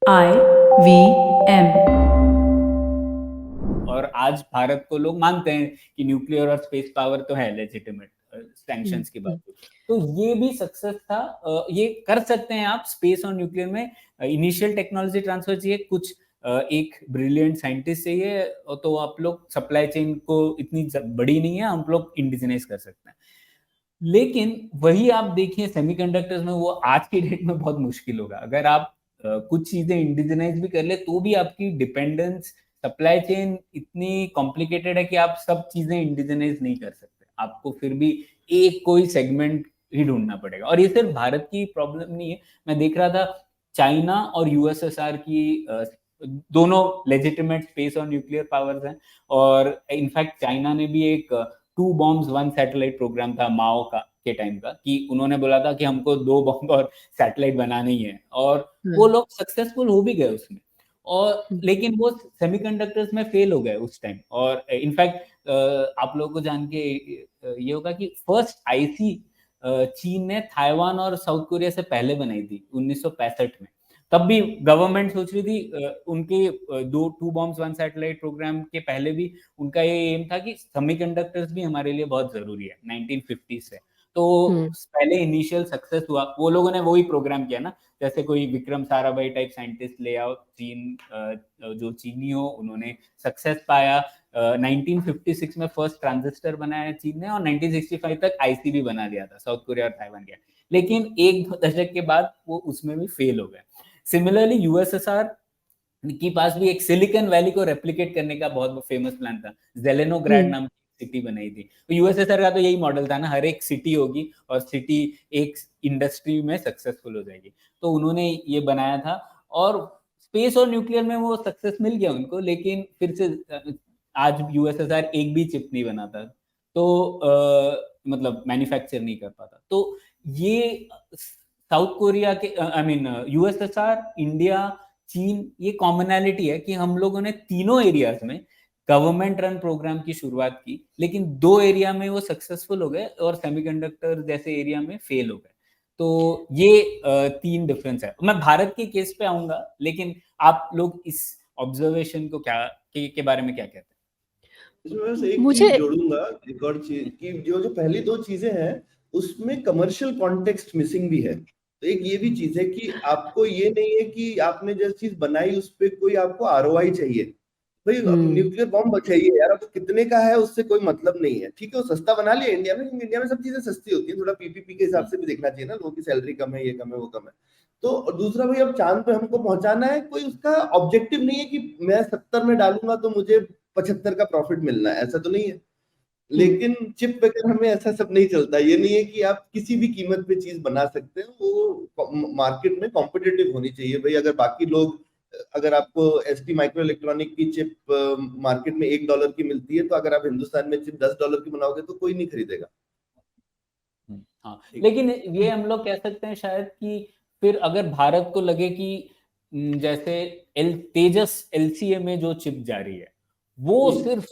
IVM। और आज भारत को लोग मानते हैं कि न्यूक्लियर और स्पेस पावर तो है लेजिटिमेट हम्म, सैंक्शंस के बावजूद। तो ये भी सक्सेस था। ये कर सकते हैं आप स्पेस और न्यूक्लियर में। इनिशियल टेक्नोलॉजी ट्रांसफर चाहिए, कुछ एक ब्रिलियंट साइंटिस्ट चाहिए, तो आप लोग सप्लाई चेन को इतनी बड़ी नहीं है, हम लोग इंडिजिनाइज कर सकते हैं। लेकिन वही आप देखिए सेमीकंडक्टर्स में वो आज की डेट में बहुत मुश्किल होगा। अगर आप कुछ चीजें इंडिजिनाइज भी कर ले तो भी आपकी डिपेंडेंस सप्लाई चेन इतनी कॉम्प्लिकेटेड है कि आप सब चीजें इंडिजिनाइज नहीं कर सकते। आपको फिर भी एक कोई सेगमेंट ही ढूंढना पड़ेगा। और ये सिर्फ भारत की प्रॉब्लम नहीं है। मैं देख रहा था चाइना और यूएसएसआर की दोनों लेजिटिमेट स्पेस और न्यूक्लियर पावर्स हैं। और इनफैक्ट चाइना ने भी एक 2 बॉम्ब्स 1 सैटेलाइट प्रोग्राम था माओ का के टाइम का, कि उन्होंने बोला था कि हमको 2 बॉम्ब और सैटेलाइट बनाने ही है, और वो हम्म, लोग सक्सेसफुल हो भी गए उसमें। और हम्म, लेकिन वो सेमीकंडक्टर्स में फेल हो गए उस टाइम। और इनफैक्ट आप लोगों को जान के ये होगा कि फर्स्ट आईसी चीन ने ताइवान और साउथ कोरिया से पहले बनाई थी 1965 में। तब भी गवर्नमेंट सोच रही थी उनके 2 बॉम्ब्स 1 सैटेलाइट प्रोग्राम के पहले भी उनका ये एम था कि सेमीकंडक्टर्स भी हमारे लिए बहुत जरूरी है 1950 से। तो हम्म, पहले इनिशियल सक्सेस हुआ, वो लोगों ने वही प्रोग्राम किया ना, जैसे कोई विक्रम साराभाई टाइप साइंटिस्ट ले आओ चीन, जो चीनी हो, उन्होंने सक्सेस पाया। 1956 में फर्स्ट ट्रांजिस्टर बनाया चीन ने, और 1965 तक आईसी भी बना दिया था साउथ कोरिया और ताइवान के। लेकिन एक दो दशक के बाद वो उसमें भी फेल हो गए। सिमिलरली यूएसएसआर के पास भी एक सिलिकॉन वैली को रेप्लिकेट करने का बहुत फेमस प्लान था। जेलेनोग्राड हम्म, नाम की सिटी बनाई थी। तो यूएसएसआर का तो यही मॉडल था ना, हर एक सिटी होगी और सिटी एक इंडस्ट्री में सक्सेसफुल हो जाएगी। तो उन्होंने ये बनाया था। और स्पेस और न्यूक्लियर में वो सक्सेस मिल गया उनको, लेकिन फिर से आज यूएसएसआर एक भी चिप नहीं बनाता। तो मतलब मैन्युफैक्चर नहीं कर पाता। तो ये साउथ कोरिया के, आई मीन यूएसएसआर, इंडिया, चीन, ये कॉमनैलिटी है कि हम लोगों ने तीनों एरियाज में गवर्नमेंट रन प्रोग्राम की शुरुआत की, लेकिन 2 एरिया में वो सक्सेसफुल हो गए और सेमीकंडक्टर जैसे एरिया में फेल हो गए। तो ये 3 डिफरेंस है। मैं भारत के केस पे आऊंगा, लेकिन आप लोग इस ऑब्जर्वेशन को क्या के बारे में क्या कहते हैं? इसमें बस एक मुझे चीज जोड़ूंगा, एक और चीज कि जो जो पहली दो चीजें हैं उसमें कमर्शियल कॉन्टेक्स्ट मिसिंग भी है। तो एक ये भी चीज है कि आपको ये नहीं है कि आपने जो चीज बनाई उस पर कोई आपको आरओआई चाहिए। भाई अब हम्म, न्यूक्लियर बॉम्ब चाहिए यार, अब कितने का है उससे कोई मतलब नहीं है। ठीक है वो सस्ता बना लिया इंडिया में, क्योंकि इंडिया में सब चीजें सस्ती होती है, थोड़ा पीपीपी के हिसाब से भी देखना चाहिए ना, लोगों की सैलरी कम है, ये कम है, वो कम है। तो और दूसरा भाई अब चांद पे हमको पहुंचाना है, कोई उसका ऑब्जेक्टिव नहीं है कि मैं 70 में डालूंगा तो मुझे 75 का प्रॉफिट मिलना है, ऐसा तो नहीं है। हम्म, लेकिन चिप वगैरह में ऐसा सब नहीं चलता। ये नहीं है कि आप किसी भी कीमत पे चीज बना सकते हैं, वो मार्केट में कॉम्पिटिटिव होनी चाहिए। भाई अगर बाकी लोग, अगर आपको एसटी माइक्रो इलेक्ट्रॉनिक की चिप मार्केट में $1 की मिलती है, तो अगर आप हिंदुस्तान में चिप $10 की बनाओगे तो कोई नहीं खरीदेगा। हाँ, ठीक। लेकिन ये हम लोग कह सकते हैं शायद कि फिर अगर भारत को लगे कि जैसे तेजस एलसीए में जो चिप जा रही है वो हम्म, सिर्फ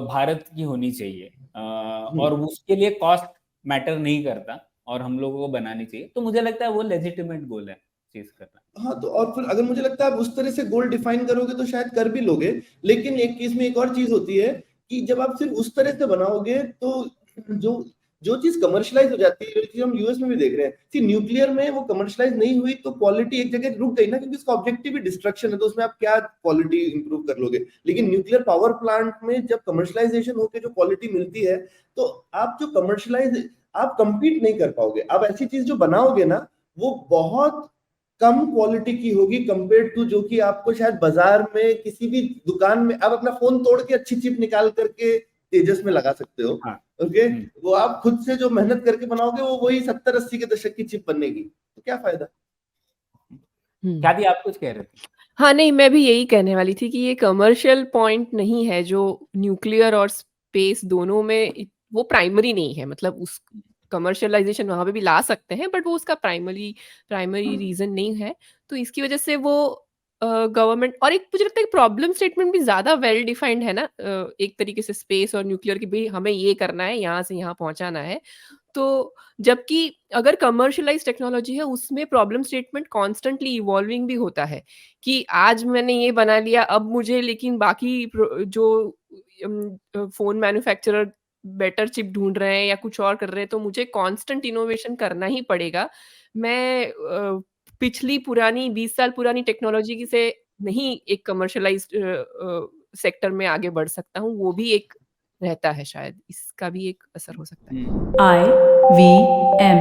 भारत की होनी चाहिए, और हम्म। उसके लिए कॉस्ट मैटर नहीं करता और हम लोगों को बनानी चाहिए, तो मुझे लगता है वो लेजिटिमेट गोल है चीज करना। हाँ तो और फिर अगर मुझे लगता है आप उस तरह से गोल डिफाइन करोगे तो शायद कर भी लोगे। लेकिन एक इसमें एक और चीज होती है कि जब आप सिर्फ उस तरह से बनाओगे तो जो जो चीज कमर्शलाइज हो जाती है, जो चीज हम यूएस में भी देख रहे हैं कि न्यूक्लियर में वो कमर्शलाइज नहीं हुई तो क्वालिटी एक जगह रुक गई ना, क्योंकि उसका ऑब्जेक्टिव ही डिस्ट्रक्शन है, तो उसमें आप क्या क्वालिटी इंप्रूव कर लोगे। लेकिन न्यूक्लियर पावर प्लांट में जब कमर्शलाइजेशन होकर जो क्वालिटी मिलती है, तो आप जो कमर्शलाइज आप कंपीट नहीं कर पाओगे। आप ऐसी चीज जो बनाओगे ना, वो बहुत कम क्वालिटी की होगी कंपेयर टू जो कि आपको शायद बाजार में किसी भी दुकान में आप अपना फोन तोड़ के अच्छी चिप निकाल करके तेजस में लगा सकते हो। हाँ। ओके, वो आप खुद से जो मेहनत करके बनाओगे वो वही 70-80 के दशक की चिप बनेगी, तो क्या फायदा। हम्म। क्या थी, आप कुछ कह रहे थे? हाँ, नहीं, मैं भी यही कहने वाली थी कि ये कमर्शियल पॉइंट नहीं है जो न्यूक्लियर और स्पेस दोनों में वो प्राइमरी नहीं है। मतलब उस कमर्शियलाइजेशन वहाँ पे भी ला सकते हैं, बट वो उसका प्राइमरी प्राइमरी रीज़न नहीं है। तो इसकी वजह से वो गवर्नमेंट और एक मुझे लगता है प्रॉब्लम स्टेटमेंट भी ज़्यादा वेल डिफाइंड है ना, एक तरीके से स्पेस और न्यूक्लियर की भी हमें ये करना है, यहाँ से यहाँ पहुँचाना है। तो जबकि अगर कमर्शियलाइज़ टेक्नोलॉजी है उसमें प्रॉब्लम स्टेटमेंट कॉन्स्टेंटली इवॉल्विंग भी होता है, कि आज मैंने ये बना लिया अब मुझे लेकिन बाकी जो फ़ोन मैन्युफैक्चरर बेटर चिप ढूँढ रहे हैं या कुछ और कर रहे हैं तो मुझे कांस्टेंट इनोवेशन करना ही पड़ेगा। मैं पिछली पुरानी 20 साल पुरानी टेक्नोलॉजी की से नहीं एक कमर्शियलाइज़्ड सेक्टर में आगे बढ़ सकता हूँ, वो भी एक रहता है शायद, इसका भी एक असर हो सकता है। हुँ। IVM